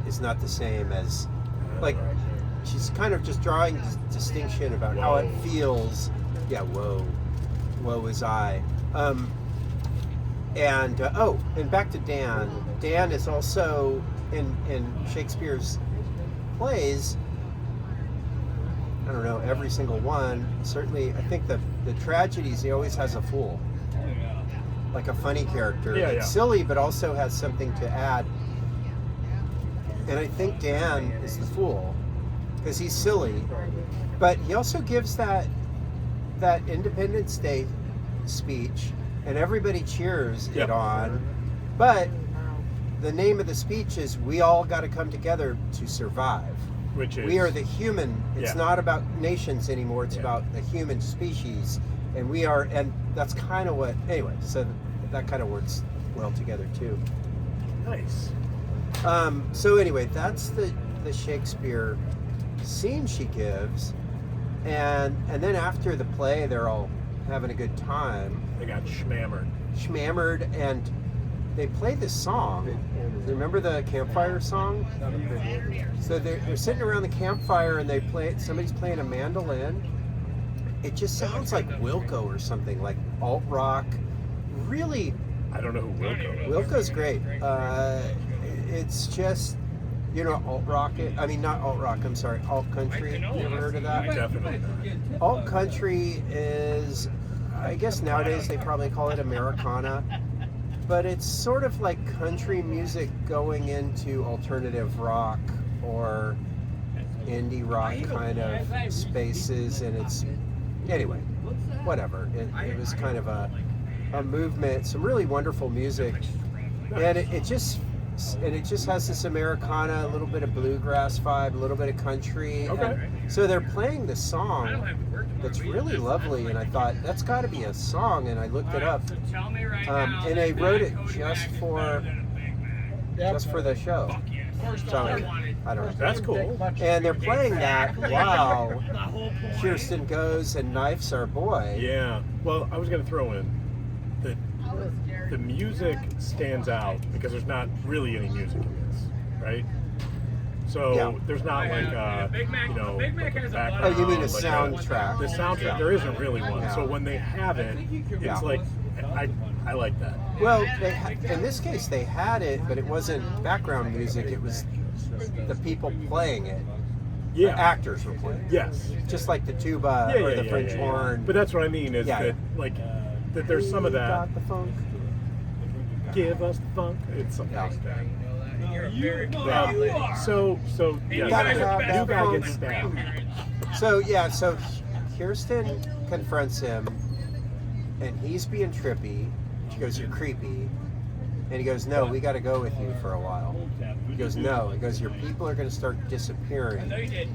is not the same as, like, she's kind of just drawing distinction about how it Whoa. feels. Yeah, woe is I. And back to Dan. Dan is also in Shakespeare's plays. I don't know every single one. Certainly, I think the tragedies he always has a fool, like a funny character. Yeah, It's yeah. silly, but also has something to add. And I think Dan is the fool because he's silly, but he also gives that Independence Day speech, and everybody cheers Yep. it on. But the name of the speech is "We all got to come together to survive." Which is We are the human. It's Yeah. not about nations anymore. It's Yeah. about the human species, and we are. And that's kind of what. Anyway, so that kind of works well together too. nice. So anyway, that's the Shakespeare scene she gives, and then after the play, they're all having a good time. They got schmammered. schmammered, and they play this song. Remember the campfire song? So they're sitting around the campfire and somebody's playing a mandolin. It just sounds like Wilco or something, like alt rock. Really, I don't know who Wilco is. Wilco's great. It's just, alt rock. I mean, not alt rock. I'm sorry, alt country. You ever heard of that? Definitely not. Alt country is, I guess nowadays they probably call it Americana, but it's sort of like country music going into alternative rock or indie rock kind of spaces, and it's, anyway, whatever. It was kind of a movement, some really wonderful music, and it just has this Americana, a little bit of bluegrass vibe, a little bit of country. Okay. And so they're playing this song that's really lovely, and I thought that's got to be a song, and I looked it up, and they wrote it just for the show. So I don't know. That's cool. And they're playing that while Kirsten goes and knifes our boy. Yeah. Well, I was going to throw in that the music stands out because there's not really any music in this, right? So Yeah. there's not like a, like a background. Oh, you mean a like soundtrack? The soundtrack, Yeah. there isn't really one. Yeah. So when they have it, it's Yeah. like, I like that. Well, in this case, they had it, but it wasn't background music. It was the people playing it. Yeah. The actors were playing it. Yes. Just like the tuba Yeah, or yeah, the yeah, French yeah, yeah. horn. But that's what I mean is Yeah. that, like, that there's some of We that. got the funk. Give us the funk. It's something Yeah. like that. Yeah. So yeah, gotta the have new that guy funk. gets stabbed. So Kirsten confronts him, and he's being trippy. She goes, "You're creepy," and he goes, "No, we got to go with you for a while." He goes, "No." He goes, "Your people are going to start disappearing." It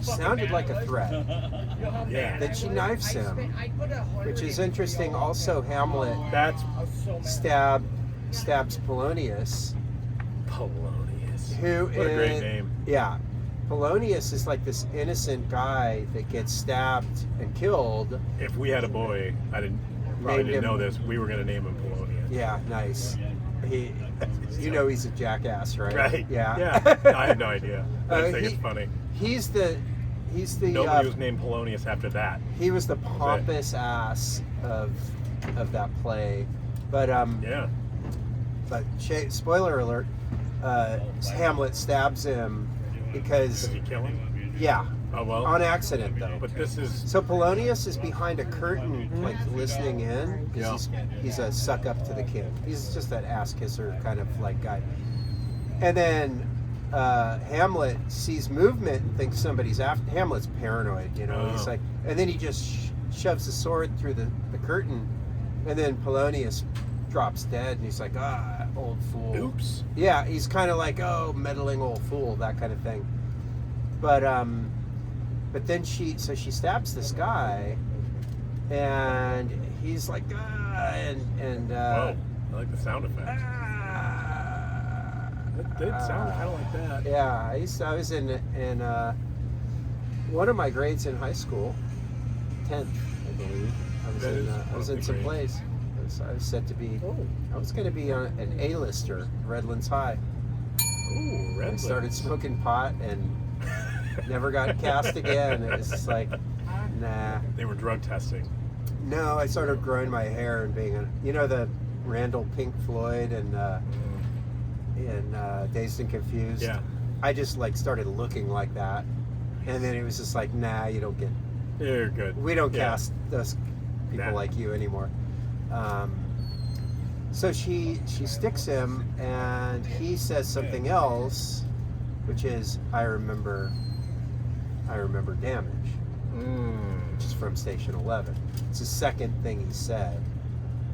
sounded like a threat. Yeah. Then she knifes him, which is interesting. Also, Hamlet That's stabs Polonius, Polonius. who What a great name. Yeah, Polonius is like this innocent guy that gets stabbed and killed. If we had a boy, probably Named didn't know him- this, we were going to name him Polonius. Yeah, nice. He's a jackass, right? Right. Yeah. Yeah. I had no idea. I just think he- it's funny. He's the Nobody was named Polonius after that. he was the pompous ass of that play, but Yeah. but spoiler alert, Hamlet stabs him because Does he kill him? yeah, Oh well. on accident though. But this is So Polonius is behind a curtain, like listening in, because he's a suck up to the king. He's just that ass kisser kind of like guy. And then Hamlet sees movement and thinks somebody's after. Hamlet's paranoid, He's Oh. like, and then he just shoves the sword through the curtain, and then Polonius drops dead, and he's like, old fool. oops. Yeah, he's kind of like, oh, meddling old fool, that kind of thing. But then she stabs this guy, and he's like, and Whoa. I like the sound effect. It did sound kind of like that. Yeah, I was in one of my grades in high school, 10th, I believe. I was in some great. plays. I was set to be. I was going to be an A-lister, Redlands High. Ooh, I red started lips. smoking pot and never got cast again. It was just like, nah. They were drug testing. No, I started growing my hair and being the Randall Pink Floyd and Dazed and Confused. Yeah. I just started looking like that, and then it was just like, nah, you don't get. You're good. We don't Yeah. cast those people Nah. like you anymore. So she sticks him, and he says something else, which is, I remember damage, which is from Station 11. It's the second thing he said.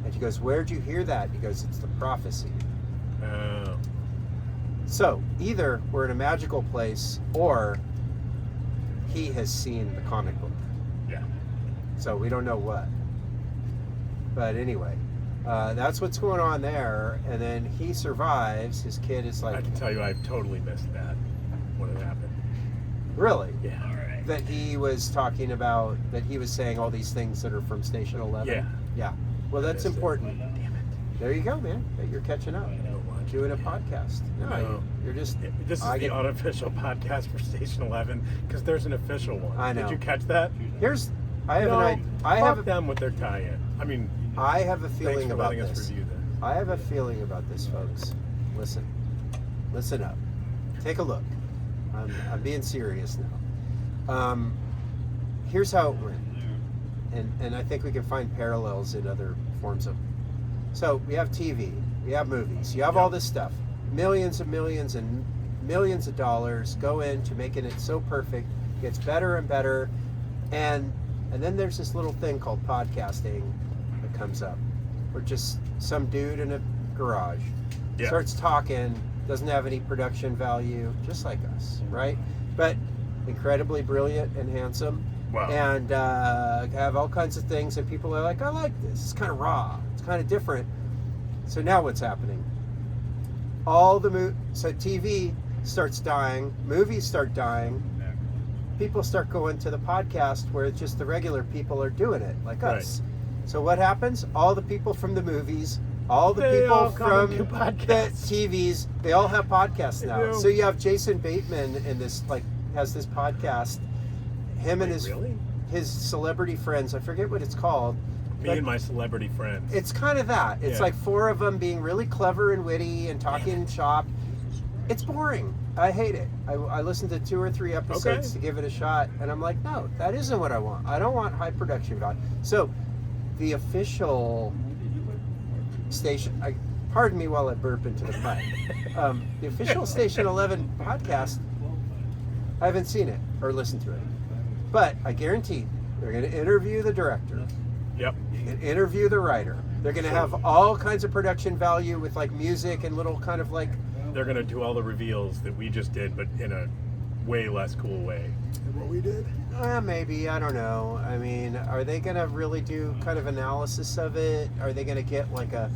And she goes, "Where'd you hear that?" He goes, "It's the prophecy." Oh. So either we're in a magical place, or he has seen the comic book. Yeah. So we don't know what. But anyway, that's what's going on there. And then he survives. His kid is I like, can tell you, I totally missed that when it happened. really? Yeah. That he was talking about, that he was saying all these things that are from Station 11? Yeah. Yeah. Well, that's Missed it. important. There you go, man. You're catching up. I don't watch Doing a it. podcast. No, No. you're just. This is I the get- unofficial podcast for Station 11 because there's an official one. I know. Did you catch that? Here's. I have no, an. I fuck have. them with their tie-in. I mean, I have a thanks feeling for about letting us this. review this. I have a feeling about this, folks. Listen up. Take a look. I'm being serious now. Here's how it went, and I think we can find parallels in other forms of. So we have TV, we have movies, you have all this stuff, millions and millions and millions of dollars go into making it so perfect, gets better and better, and then there's this little thing called podcasting that comes up, where just some dude in a garage starts talking, doesn't have any production value, just like us, right? But incredibly brilliant and handsome. Wow. And have all kinds of things that people are like, I like this. It's kind of raw. It's kind of different. So now what's happening? So TV starts dying. Movies start dying. People start going to the podcast where it's just the regular people are doing it, like us. So what happens? All the people from the movies, all the They people all come from and do the podcasts. TVs, they all have podcasts now. do. So you have Jason Bateman in this, has this podcast. Him and his celebrity friends, I forget what it's called. Me and my celebrity friends. It's kind of that. It's like four of them being really clever and witty and talking shop. It's boring. I hate it. I listened to 2 or 3 episodes to give it a shot, and I'm like, no, that isn't what I want. I don't want high production value. So the official station, pardon me while I burp into the mic. The official Station 11 podcast, I haven't seen it or listened to it. But I guarantee they're going to interview the director. Yep. And interview the writer. They're going to have all kinds of production value with music and little kind of They're going to do all the reveals that we just did, but in a way less cool way than what we did. Maybe, I don't know. I mean, are they going to really do kind of analysis of it? Are they going to get a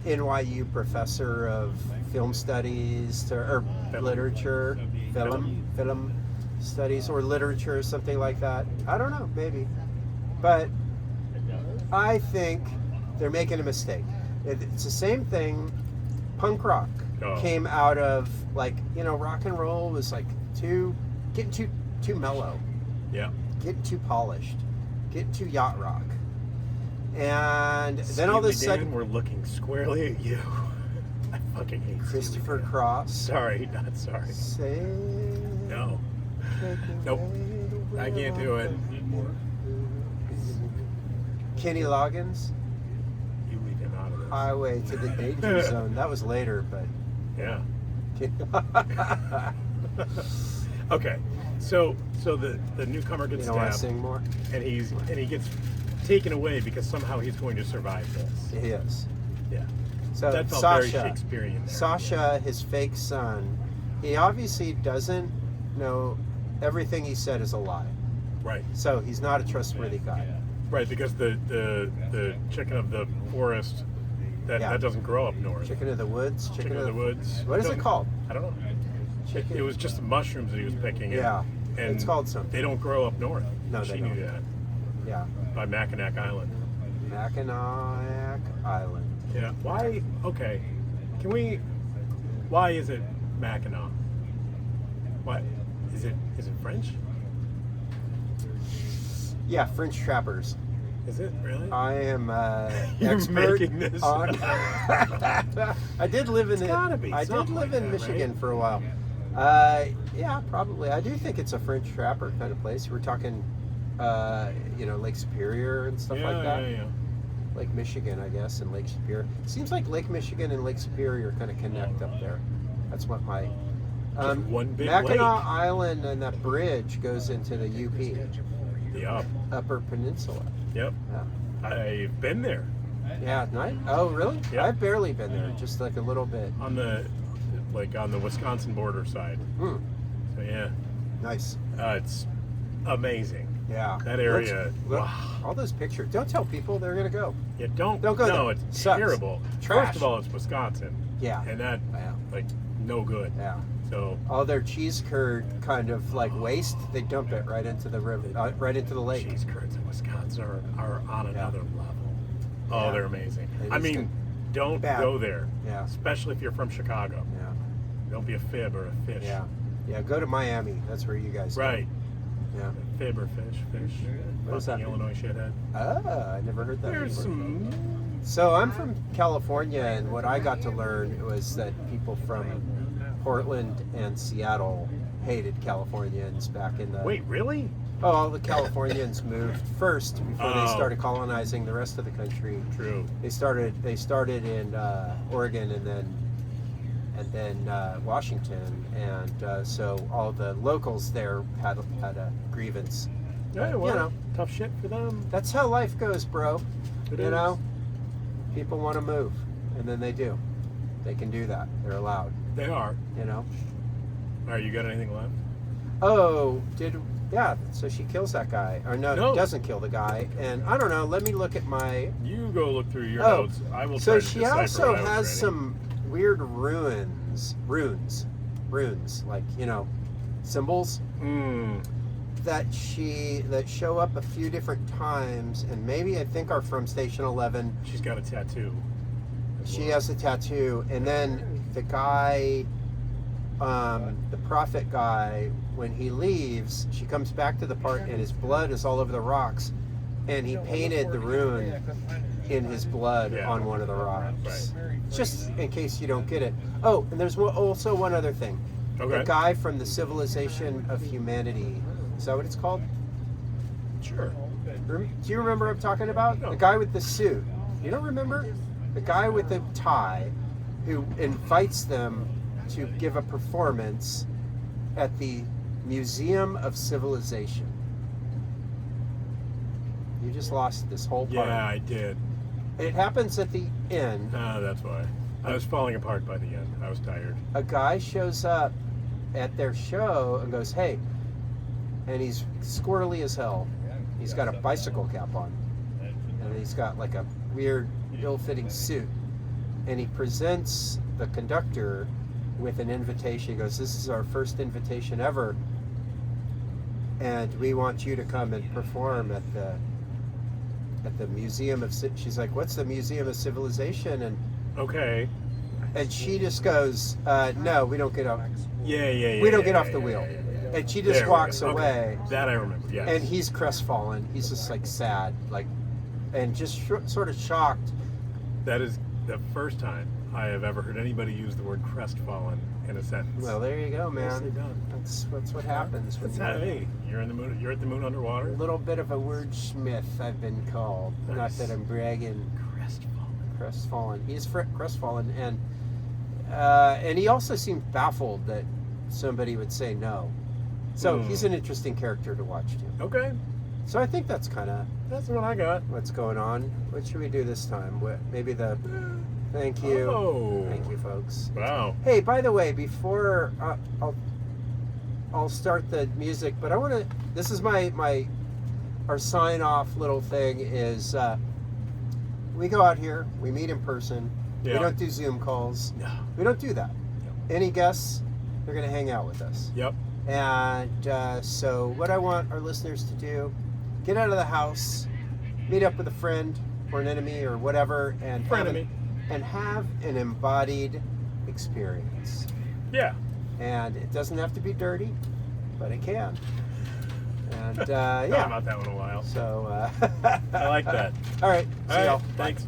NYU professor of film studies or literature, film studies or literature or something like that? I don't know, maybe. But I think they're making a mistake. It's the same thing. Punk rock came out of rock and roll was getting too mellow. Yeah. Getting too polished. Getting too yacht rock. And then all of a sudden we're looking squarely at you. I fucking hate Christopher Cross. Sorry, not sorry. Say No. Nope. I can't do it. Kenny Loggins, You leave him out of this. Highway to the Danger Zone. That was later, but Yeah. Okay. So the newcomer gets you know, I stabbed, sing more. and he gets taken away because somehow he's going to survive this. He is. Yeah. So That felt Sasha, very Shakespearean there. Sasha, his fake son, he obviously doesn't know everything he said is a lie. Right. So he's not a trustworthy guy. Right, because the chicken of the forest that doesn't grow up north. Chicken of the woods. Chicken of the woods. What is it called? I don't know. Chicken. It was just the mushrooms that he was picking. Yeah. And It's called something. They don't grow up north. No, she they knew don't. that Yeah. by Mackinac Island. Mackinac Island. Yeah. Why? Okay. Can we? Why is it Mackinac? What? Is it French? Yeah, French trappers. Is it really? I am You're expert making this on. up. I did live in gotta be I did something live like in that, Michigan right? for a while. Yeah, probably. I do think it's a French trapper kind of place. We're talking, Lake Superior and stuff like that. Yeah. Lake Michigan, I guess, and Lake Superior. Seems like Lake Michigan and Lake Superior kind of connect up there. That's what my. Just one big Mackinac lake. Island and that bridge goes into the UP, The Upper Peninsula. Yep. Yeah. I've been there Yeah, night. Oh, really? Yeah. I've barely been there, just like a little bit. on the Wisconsin border side. Hmm. So yeah, Nice. it's amazing. Yeah. That area. Look, Wow. all those pictures. Don't tell people they're gonna go. Yeah, don't Don't go No, there. it's Sucks. terrible. Trash. First of all, it's Wisconsin. Yeah. And that Yeah. no good. Yeah. So All their cheese curd kind of waste, they dump it right into the river, right into the lake. cheese curds in Wisconsin are on another level. Oh, Yeah. they're amazing. It I is mean, good. don't Bad. go there, Yeah. especially if you're from Chicago. Yeah. Don't be a fib or a fish. Yeah. Yeah. Go to Miami. That's where you guys go. Right. Yeah. Fib or fish. What does that Fucking mean? Illinois shithead. Ah, I never heard that There's before. some. So I'm from California, and what I got to learn was that people from Portland and Seattle hated Californians back in the. Wait, really? Oh, all the Californians moved first before they Oh. started colonizing the rest of the country. True. They started in Oregon and then Washington, and so all the locals there had a grievance. Yeah, You well, know. tough shit for them. That's how life goes, bro. It you is. know, people want to move, and then they do. They can do that. They're allowed. They are. You know. All right, you got anything left? Oh, yeah? So she kills that guy, or no, No. doesn't kill the guy, and I don't know. Let me look at my. You go look through your Oh, notes. I will So try to she decipher also what I was has writing. some weird runes, like symbols Hmm. that show up a few different times, and maybe I think are from Station 11. She's got a tattoo. as She well. has a tattoo, and then the guy, the prophet guy, when he leaves, she comes back to the part, and his blood is all over the rocks, and he painted the rune in his blood Yeah. on one of the rocks. Right. Just in case you don't get it. Oh, and there's also one other thing. Okay. The guy from the Civilization of Humanity. Is that what it's called? Sure. Do you remember what I'm talking about? No. The guy with the suit. You don't remember? The guy with the tie who invites them to give a performance at the Museum of Civilization. You just lost this whole part. Yeah, I did. It happens at the end. That's why. I was falling apart by the end. I was tired. A guy shows up at their show and goes, "Hey," and he's squirrely as hell. He's got a bicycle cap on, and he's got like a weird, ill-fitting suit, and he presents the conductor with an invitation. He goes, "This is our first invitation ever, and we want you to come and perform at the Museum of." She's like, "What's the Museum of Civilization?" Okay. And she just goes, "No, we don't get off. Yeah. We don't get yeah, off the yeah, wheel." yeah. And she just There we walks go. Okay. away. That I remember. Yes. And he's crestfallen. He's just like sad, like, and just sort of shocked. That is the first time I have ever heard anybody use the word crestfallen in a sentence. Well, there you go, Nicely man. done. That's what happens when That's you're hey, you're in the moon. You're at the moon a underwater. little bit of a wordsmith. I've been called. Not Nice. that I'm bragging. Crestfallen. Crestfallen. He's crestfallen, and he also seemed baffled that somebody would say no. So he's an interesting character to watch too. Okay, So I think that's kind of that's what I got. what's going on. What should we do this time? Maybe the thank you. Oh. Thank you, folks. Wow. Hey, by the way, before I'll start the music, but I want to. This is our sign off little thing is we go out here, we meet in person. Yeah. We don't do Zoom calls. No. We don't do that. Any guests, they're going to hang out with us. Yep. And so what I want our listeners to do, get out of the house, meet up with a friend or an enemy or whatever, and have an embodied experience. Yeah. And it doesn't have to be dirty, but it can. And Thought yeah. about that one a while. So I like that. All right. See All y'all. right. Bye. Thanks.